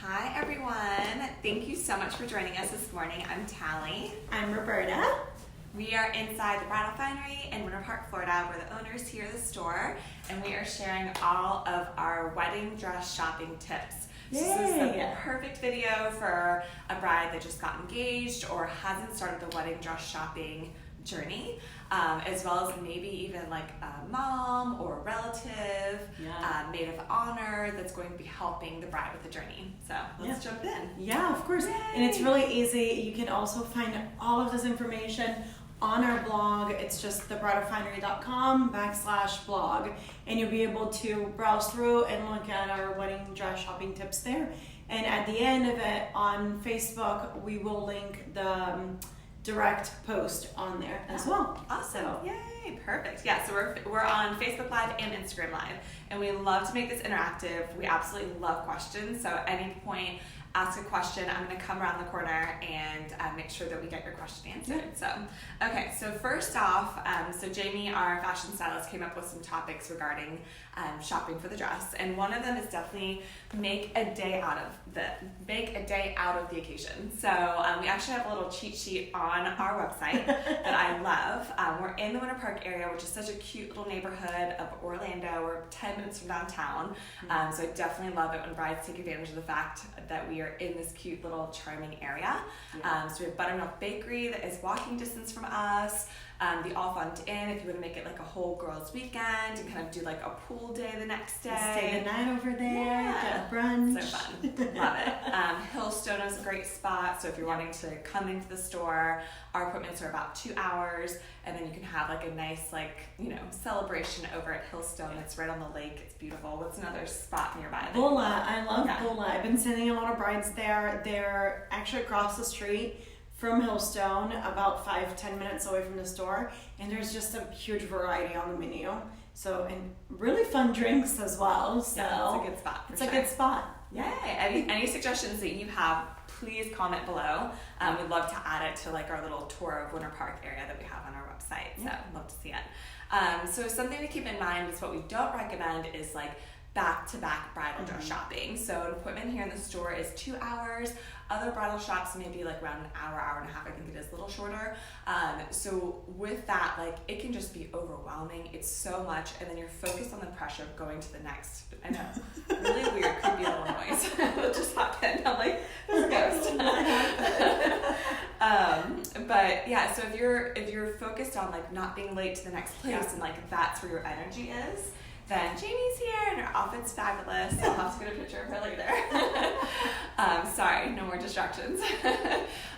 Hi everyone, thank you so much for joining us this morning. I'm Tali. I'm Roberta. We are inside the Bridal Finery in Winter Park, Florida. We're the owners here at the store, and we are sharing all of our wedding dress shopping tips. So this is the perfect video for a bride that just got engaged or hasn't started the wedding dress shopping journey, as well as maybe even like a mom or a relative, maid of honor that's going to be helping the bride with the journey. So let's jump in. Yeah, of course. Yay. And it's really easy. You can also find all of this information on our blog. It's just thebridalfinery.com/blog, and you'll be able to browse through and look at our wedding dress shopping tips there. And at the end of it on Facebook, we will link the direct post on there as well. Awesome. Yay, perfect. Yeah, so we're on Facebook Live and Instagram Live, and we love to make this interactive. We absolutely love questions, so at any point, ask a question. I'm going to come around the corner and make sure that we get your question answered. So first off, so Jamie, our fashion stylist, came up with some topics regarding shopping for the dress, and one of them is definitely make a day out of the occasion. So we actually have a little cheat sheet on our website that I love. We're in the Winter Park area, which is such a cute little neighborhood of Orlando. We're 10 minutes from downtown, so I definitely love it when brides take advantage of the fact that we are in this cute little charming area. So we have Buttermilk Bakery that is walking distance from us. The All Fun Inn, if you want to make it like a whole girls' weekend and kind of do like a pool day the next day. Stay the night over there, get a brunch. So fun. Love it. Hillstone is a great spot, so if you're wanting to come into the store, our appointments are about 2 hours, and then you can have like a nice celebration over at Hillstone. It's right on the lake. It's beautiful. What's another spot nearby? Bulla. I love Bulla. I've been sending a lot of brides there. They're actually across the street from Hillstone, about 5-10 minutes away from the store, and there's just a huge variety on the menu. So, and really fun drinks as well. So it's a good spot. It's a good spot. Yay! Any suggestions that you have, please comment below. We'd love to add it to like our little tour of Winter Park area that we have on our website. So love to see it. So something to keep in mind is what we don't recommend is like back-to-back bridal dress shopping. So an appointment here in the store is 2 hours. Other bridal shops maybe like around an hour and a half. I think it is a little shorter. So with that, like it can just be overwhelming. It's so much, and then you're focused on the pressure of going to the next. I know, really weird, creepy little noise that just happened. I'm like, there's a ghost. But yeah, so if you're focused on like not being late to the next place and like that's where your energy is, then Jamie's here and her outfit's fabulous. I'll have to get a picture of her later. Sorry, no more distractions.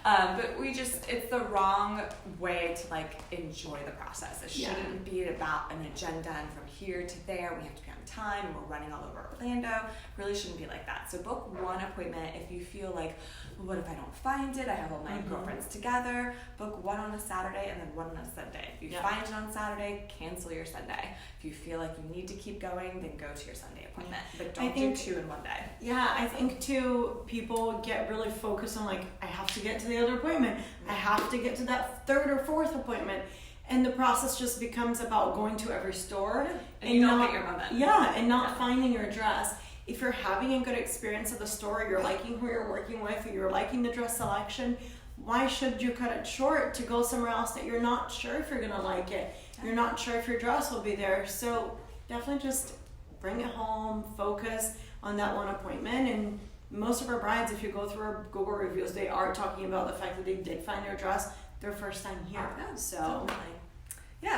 But it's the wrong way to like enjoy the process. It shouldn't be about an agenda and from here to there we have to be on time and we're running all over Orlando. It really shouldn't be like that. So book one appointment if you feel like, well, what if I don't find it? I have all my girlfriends together. Book one on a Saturday and then one on a Sunday. If you find it on Saturday, cancel your Sunday. If you feel like you need to keep going, then go to your Sunday appointment. But don't do two in one day. Yeah, I think too, people get really focused on like, I have to get to the other appointment. I have to get to that third or fourth appointment. And the process just becomes about going to every store and you don't get your moment. Yeah, and not finding your dress. If you're having a good experience at the store, you're liking who you're working with, or you're liking the dress selection, why should you cut it short to go somewhere else that you're not sure if you're gonna like it? You're not sure if your dress will be there. So definitely just bring it home, focus on that one appointment. And most of our brides, if you go through our Google reviews, they are talking about the fact that they did find their dress their first time here. So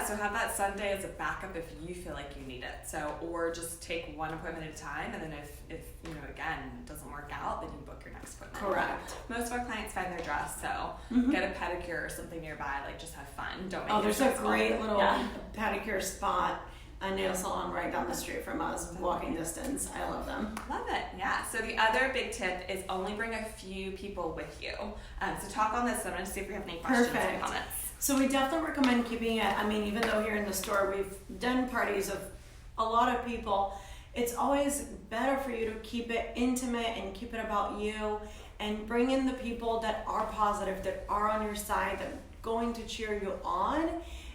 so have that Sunday as a backup if you feel like you need it. So, or just take one appointment at a time, and then if again, it doesn't work out, then you book your next appointment. Correct. Most of our clients find their dress, so get a pedicure or something nearby, like just have fun. Don't make there's a great little pedicure spot, a nail salon right down the street from us, walking distance. I love them. Love it, yeah. So the other big tip is only bring a few people with you. So talk on this, I'm going to see if we have any questions or comments. So we definitely recommend keeping it, even though here in the store we've done parties of a lot of people, it's always better for you to keep it intimate and keep it about you and bring in the people that are positive, that are on your side, that are going to cheer you on.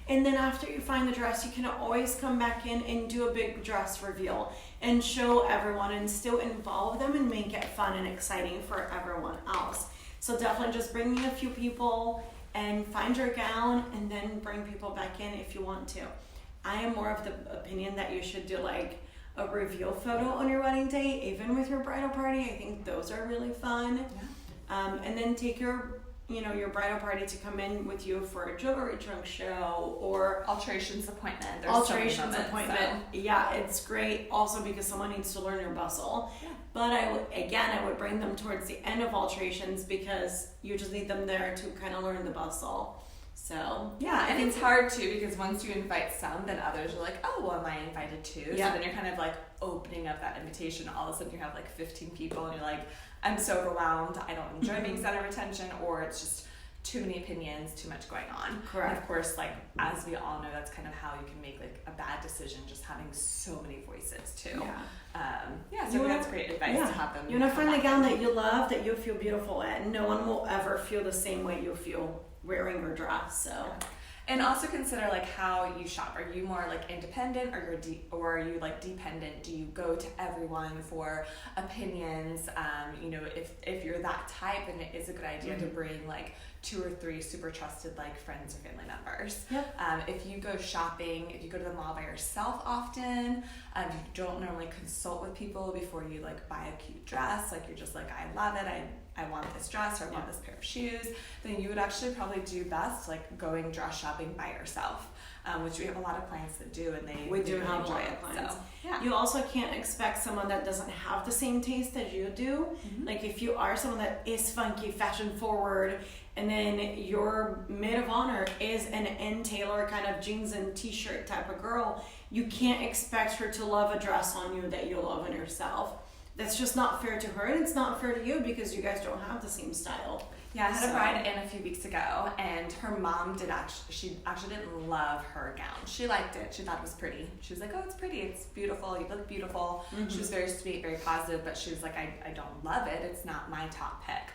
And then after you find the dress, you can always come back in and do a big dress reveal and show everyone and still involve them and make it fun and exciting for everyone else. So definitely just bring me a few people and find your gown and then bring people back in if you want to. I am more of the opinion that you should do like a reveal photo on your wedding day, even with your bridal party. I think those are really fun. Yeah. And then take your bridal party to come in with you for a jewelry trunk show or alterations appointment. Yeah, it's great also because someone needs to learn your bustle. Yeah. But I would bring them towards the end of alterations because you just need them there to kind of learn the bustle. So yeah, and it's hard too because once you invite some, then others are like, oh, well, am I invited too? Yeah. So then you're kind of like opening up that invitation. All of a sudden you have like 15 people and you're like, I'm so overwhelmed. I don't enjoy being center of attention, or it's just too many opinions, too much going on. Correct. And of course, like as we all know, that's kind of how you can make like a bad decision, just having so many voices too. Yeah. So that's great advice to have them. You want to find the gown that you love, that you feel beautiful in. No one will ever feel the same way you feel wearing your dress. So. Yeah. And also consider like how you shop. Are you more like independent or are you like dependent? Do you go to everyone for opinions? If you're that type, then it is a good idea to bring like 2 or 3 super trusted like friends or family members. Yep. If you go shopping, if you go to the mall by yourself often, if you don't normally consult with people before you like buy a cute dress, like you're just like, I love it, I want this dress or I want this pair of shoes, then you would actually probably do best like going dress shopping by yourself, which we have a lot of clients that do, and we do have a lot of clients. So, yeah. You also can't expect someone that doesn't have the same taste as you do. Mm-hmm. Like if you are someone that is funky, fashion forward, and then your maid of honor is an N Taylor kind of jeans and t-shirt type of girl, you can't expect her to love a dress on you that you love in yourself. That's just not fair to her, and it's not fair to you because you guys don't have the same style. Yeah, I had a bride in a few weeks ago, and her mom she actually didn't love her gown. She liked it. She thought it was pretty. She was like, oh, it's pretty. It's beautiful. You look beautiful. Mm-hmm. She was very sweet, very positive, but she was like, I don't love it. It's not my top pick.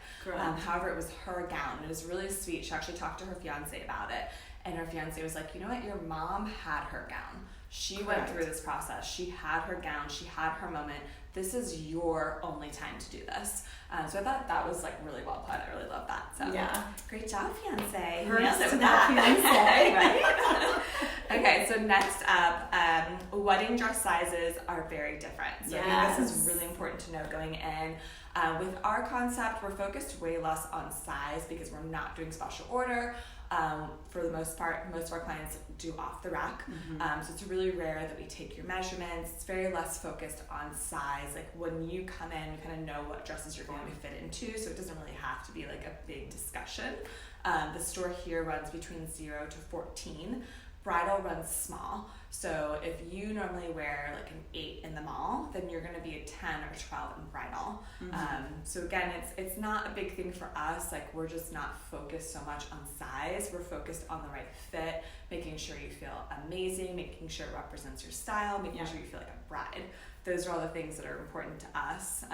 However, it was her gown. It was really sweet. She actually talked to her fiance about it, and her fiance was like, you know what? Your mom had her gown. She went through this process. She had her gown. She had her moment. This is your only time to do this. So I thought that was like really well put. I really love that. So yeah, great job, fiance. Nailed it with that. Right? Okay, so next up, wedding dress sizes are very different. So I think this is really important to know going in. With our concept, we're focused way less on size because we're not doing special order. For the most part, most of our clients do off the rack. Mm-hmm. So it's really rare that we take your measurements. It's very less focused on size. Like when you come in, you kind of know what dresses you're going to fit into, so it doesn't really have to be like a big discussion. The store here runs between 0 to 14. Bridal runs small. So if you normally wear like an 8 in the mall, then you're going to be a 10 or 12 in bridal. Mm-hmm. So again, it's not a big thing for us. Like we're just not focused so much on size. We're focused on the right fit, making sure you feel amazing, making sure it represents your style, making sure you feel like a bride. Those are all the things that are important to us.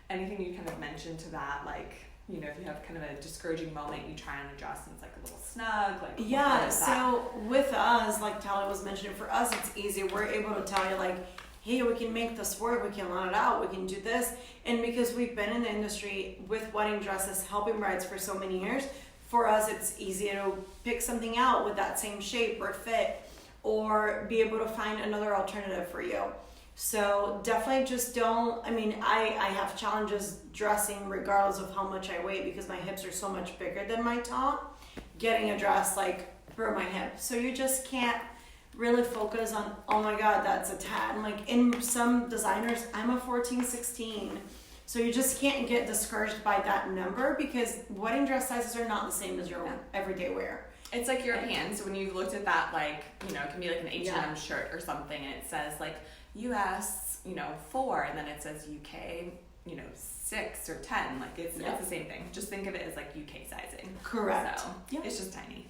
Anything you kind of mentioned to that, like, you know, if you have kind of a discouraging moment, you try on a dress and it's like a little snug, like so with us, like Tali was mentioning, for us it's easy. We're able to tell you like, hey, we can make this work, we can line it out, we can do this. And because we've been in the industry with wedding dresses, helping brides for so many years, for us it's easy to pick something out with that same shape or fit, or be able to find another alternative for you. So definitely just don't, I have challenges dressing regardless of how much I weigh because my hips are so much bigger than my top, getting a dress like for my hip. So you just can't really focus on, oh my God, that's a 10. Like in some designers, I'm a 14, 16. So you just can't get discouraged by that number because wedding dress sizes are not the same as your everyday wear. It's like European. So when you looked at that, like, you know, it can be like an H&M shirt or something, and it says like US, 4, and then it says UK, 6 or 10. Like it's the same thing. Just think of it as like UK sizing. Correct. So it's just tiny.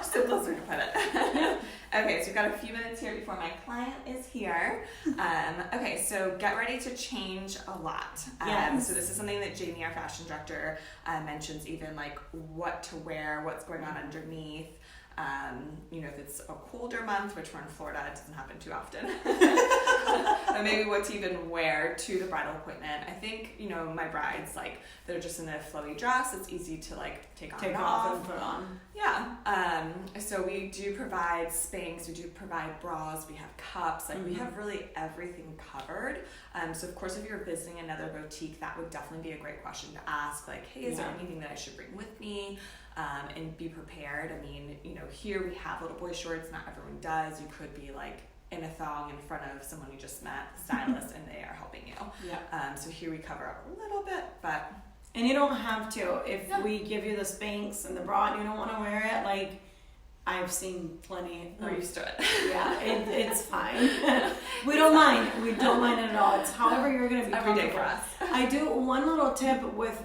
Simplest way to put it. Okay, so we've got a few minutes here before my client is here. Okay, so get ready to change a lot. So this is something that Jamie, our fashion director, mentions, even like what to wear, what's going on underneath. If it's a colder month, which we're in Florida, it doesn't happen too often. But maybe what to even wear to the bridal appointment. I think, my brides, they're just in a flowy dress. It's easy to take on and off and put on. Yeah. So we do provide Spanx, we do provide bras, we have cups, we have really everything covered. So of course, if you're visiting another boutique, that would definitely be a great question to ask. Hey, is there anything that I should bring with me? And be prepared. I mean, here we have little boy shorts. Not everyone does. You could be in a thong in front of someone you just met, the stylist, and they are helping you. Yeah. So here we cover up a little bit, but. And you don't have to. If we give you the Spanx and the bra and you don't want to wear it, I've seen plenty. We're used to it. Yeah, it's fine. We don't mind. We don't mind it at all. It's however you're going to be every day comfortable. for us. I do one little tip with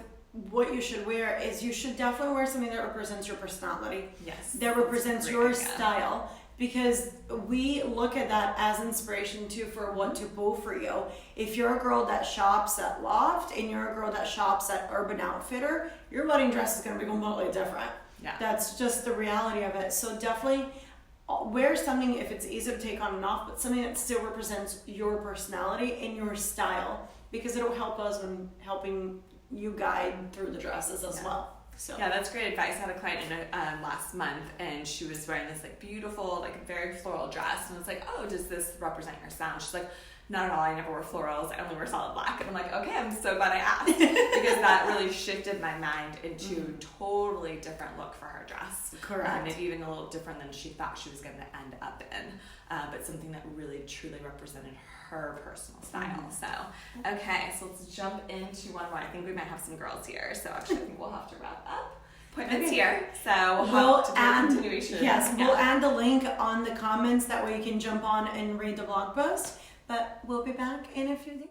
what you should wear is you should definitely wear something that represents your personality. Yes. That represents your style, because we look at that as inspiration too for what to pull for you. If you're a girl that shops at Loft and you're a girl that shops at Urban Outfitter, your wedding dress is going to be completely different. Yeah. That's just the reality of it. So definitely wear something if it's easy to take on and off, but something that still represents your personality and your style, because it'll help us when helping you guide through the dresses as well. So yeah, that's great advice. I had a client last month, and she was wearing this beautiful, very floral dress, and I was like, oh, does this represent your sound? She's like, not at all. I never wear florals. I only wear solid black. And I'm like, okay, I'm so glad I asked, because that really shifted my mind into a totally different look for her dress. Correct. Maybe even a little different than she thought she was going to end up in, but something that really truly represented her personal style. So, okay, so let's jump into one more. I think we might have some girls here, so actually I think we'll have to wrap up. Appointments here, so we'll add continuation. Yes, we'll add the link on the comments, that way you can jump on and read the blog post. But we'll be back in a few days.